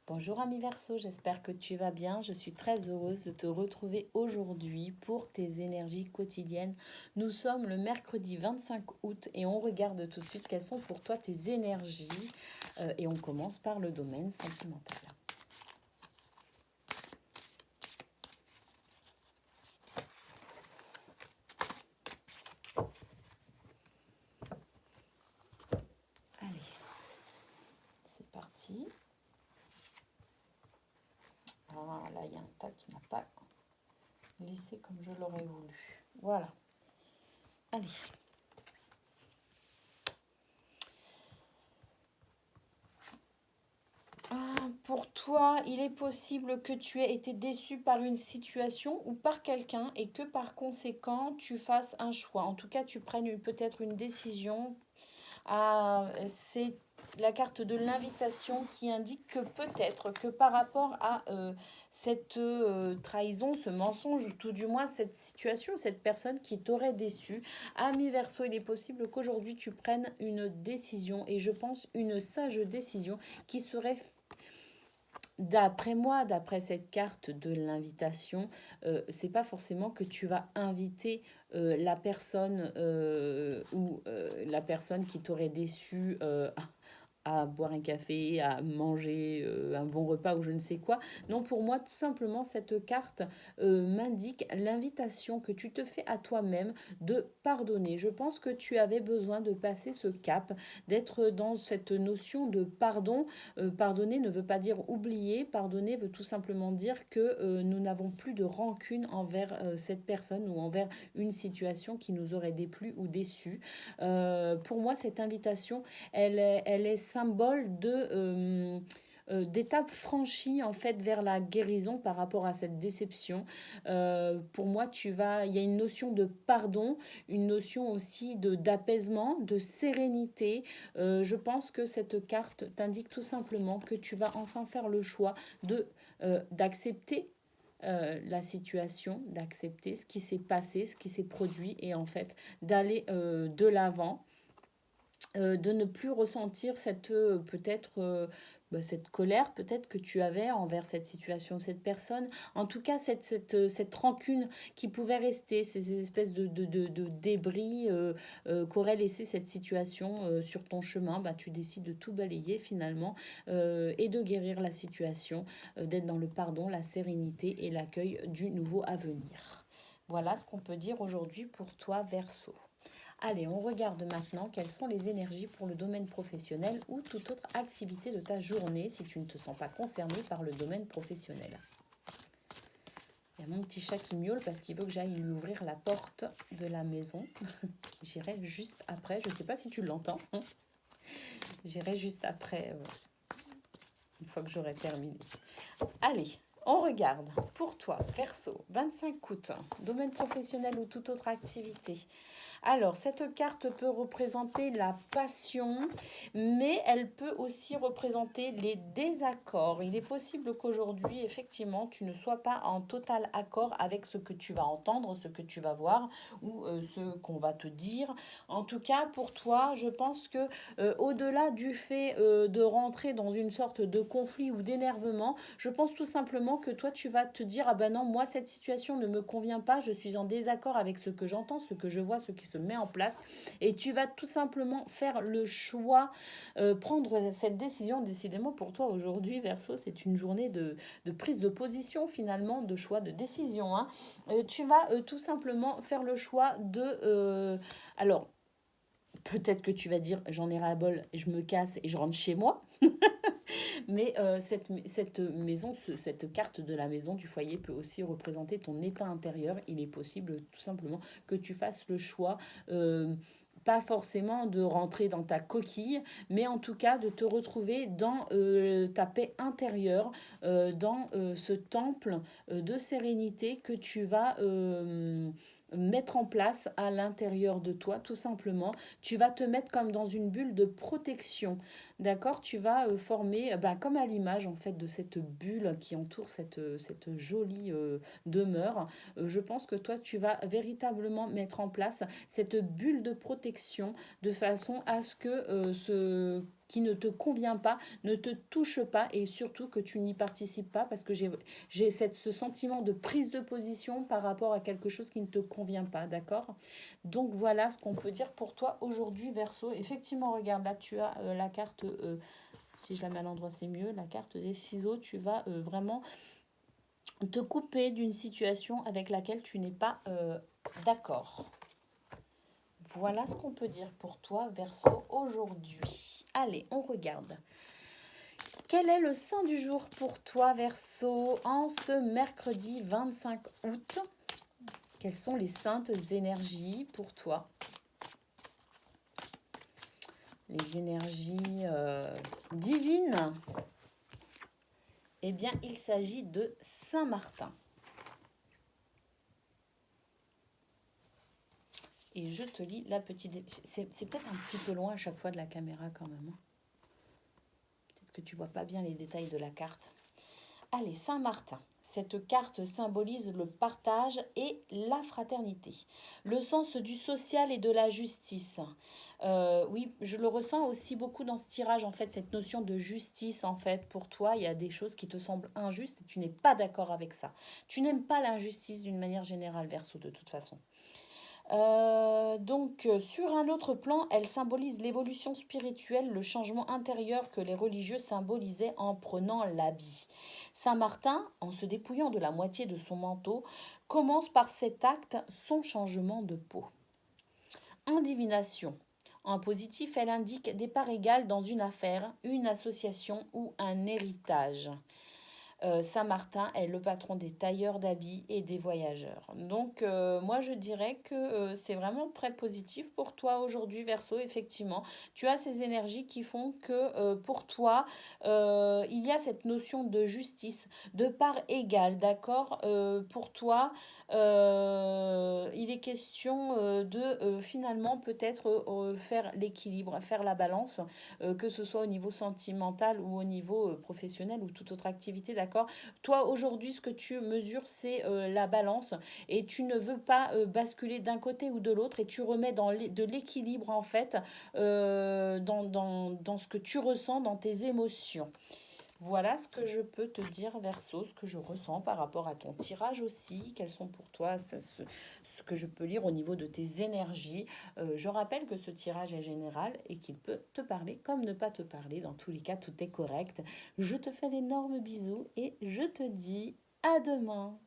Bonjour ami Verseau, j'espère que tu vas bien. Je suis très heureuse de te retrouver aujourd'hui pour tes énergies quotidiennes. Nous sommes le mercredi 25 août et on regarde tout de suite quelles sont pour toi tes énergies. Et on commence par le domaine sentimental. Allez, c'est parti. Ah, là, il y a un tas qui n'a pas glissé comme je l'aurais voulu. Voilà. Allez. Pour toi, il est possible que tu aies été déçu par une situation ou par quelqu'un et que par conséquent, tu fasses un choix. En tout cas, tu prennes peut-être une décision. C'est la carte de l'invitation qui indique que peut-être que par rapport à cette trahison, ce mensonge, ou tout du moins cette situation, cette personne qui t'aurait déçu, ami Verseau, il est possible qu'aujourd'hui tu prennes une décision et je pense une sage décision qui serait d'après moi, d'après cette carte de l'invitation, c'est pas forcément que tu vas inviter la personne ou la personne qui t'aurait déçu à boire un café, à manger un bon repas ou je ne sais quoi. Non, pour moi, tout simplement, cette carte m'indique l'invitation que tu te fais à toi-même de pardonner. Je pense que tu avais besoin de passer ce cap, d'être dans cette notion de pardon. Pardonner ne veut pas dire oublier. Pardonner veut tout simplement dire que nous n'avons plus de rancune envers cette personne ou envers une situation qui nous aurait déplu ou déçu. Pour moi, cette invitation, elle est symbole d'étapes franchies en fait vers la guérison par rapport à cette déception. Pour moi, il y a une notion de pardon, une notion aussi d'apaisement, de sérénité. Je pense que cette carte t'indique tout simplement que tu vas enfin faire le choix d'accepter la situation, d'accepter ce qui s'est passé, ce qui s'est produit et en fait d'aller de l'avant, de ne plus ressentir cette peut-être cette colère peut-être que tu avais envers cette situation, cette personne. En tout cas, cette rancune qui pouvait rester, ces espèces de débris qu'aurait laissé cette situation sur ton chemin, bah, tu décides de tout balayer finalement et de guérir la situation, d'être dans le pardon, la sérénité et l'accueil du nouveau à venir. Voilà ce qu'on peut dire aujourd'hui pour toi, Verseau. Allez, on regarde maintenant quelles sont les énergies pour le domaine professionnel ou toute autre activité de ta journée si tu ne te sens pas concerné par le domaine professionnel. Il y a mon petit chat qui miaule parce qu'il veut que j'aille lui ouvrir la porte de la maison. J'irai juste après, je ne sais pas si tu l'entends. J'irai juste après, une fois que j'aurai terminé. Allez, on regarde pour toi, Verseau, 25 août, domaine professionnel ou toute autre activité. Alors, cette carte peut représenter la passion, mais elle peut aussi représenter les désaccords. Il est possible qu'aujourd'hui, effectivement, tu ne sois pas en total accord avec ce que tu vas entendre, ce que tu vas voir ou ce qu'on va te dire. En tout cas, pour toi, je pense que au-delà du fait de rentrer dans une sorte de conflit ou d'énervement, je pense tout simplement que toi, tu vas te dire, ah ben non, moi, cette situation ne me convient pas, je suis en désaccord avec ce que j'entends, ce que je vois, ce qui se met en place. Et tu vas tout simplement faire le choix, prendre cette décision. Décidément, pour toi, aujourd'hui, Verseau, c'est une journée de prise de position, finalement, de choix, de décision. Hein. Tu vas tout simplement faire le choix de... alors, peut-être que tu vas dire, j'en ai ras-le-bol, je me casse et je rentre chez moi. Mais cette maison, cette carte de la maison, du foyer, peut aussi représenter ton état intérieur. Il est possible tout simplement que tu fasses le choix. Pas forcément de rentrer dans ta coquille, mais en tout cas de te retrouver dans ta paix intérieure, dans ce temple de sérénité que tu vas mettre en place à l'intérieur de toi, tout simplement. Tu vas te mettre comme dans une bulle de protection. d'accord, tu vas former, bah, comme à l'image en fait de cette bulle qui entoure cette jolie demeure. Je pense que toi, tu vas véritablement mettre en place cette bulle de protection de façon à ce que ce qui ne te convient pas ne te touche pas et surtout que tu n'y participes pas parce que j'ai ce sentiment de prise de position par rapport à quelque chose qui ne te convient pas, d'accord? Donc voilà ce qu'on peut dire pour toi aujourd'hui, Verseau. Effectivement, regarde, là tu as la carte, si je la mets à l'endroit c'est mieux, la carte des ciseaux, tu vas vraiment te couper d'une situation avec laquelle tu n'es pas d'accord. Voilà ce qu'on peut dire pour toi, Verseau, aujourd'hui. Allez, on regarde. Quel est le saint du jour pour toi, Verseau, en ce mercredi 25 août? Quelles sont les saintes énergies pour toi? Les énergies divines? Eh bien, il s'agit de Saint-Martin. Et je te lis la petite... C'est peut-être un petit peu loin à chaque fois de la caméra quand même. Peut-être que tu vois pas bien les détails de la carte. Allez, Saint-Martin. Cette carte symbolise le partage et la fraternité, le sens du social et de la justice. Oui, je le ressens aussi beaucoup dans ce tirage, en fait, cette notion de justice, en fait, pour toi, il y a des choses qui te semblent injustes et tu n'es pas d'accord avec ça. Tu n'aimes pas l'injustice d'une manière générale, Verseau, de toute façon. Sur un autre plan, elle symbolise l'évolution spirituelle, le changement intérieur que les religieux symbolisaient en prenant l'habit. Saint Martin, en se dépouillant de la moitié de son manteau, commence par cet acte son changement de peau. En divination. En positif, elle indique des parts égales dans une affaire, une association ou un héritage. Saint-Martin est le patron des tailleurs d'habits et des voyageurs. Donc, moi, je dirais que c'est vraiment très positif pour toi aujourd'hui, Verseau. Effectivement, tu as ces énergies qui font que pour toi, il y a cette notion de justice, de part égale, d'accord. Pour toi, il est question de finalement peut-être faire l'équilibre, faire la balance, que ce soit au niveau sentimental ou au niveau professionnel ou toute autre activité, d'accord? Toi, aujourd'hui, ce que tu mesures, c'est la balance et tu ne veux pas basculer d'un côté ou de l'autre et tu remets de l'équilibre, en fait, dans ce que tu ressens, dans tes émotions. Voilà ce que je peux te dire, Verseau, ce que je ressens par rapport à ton tirage aussi. Quels sont pour toi ce que je peux lire au niveau de tes énergies. Je rappelle que ce tirage est général et qu'il peut te parler comme ne pas te parler. Dans tous les cas, tout est correct. Je te fais d'énormes bisous et je te dis à demain.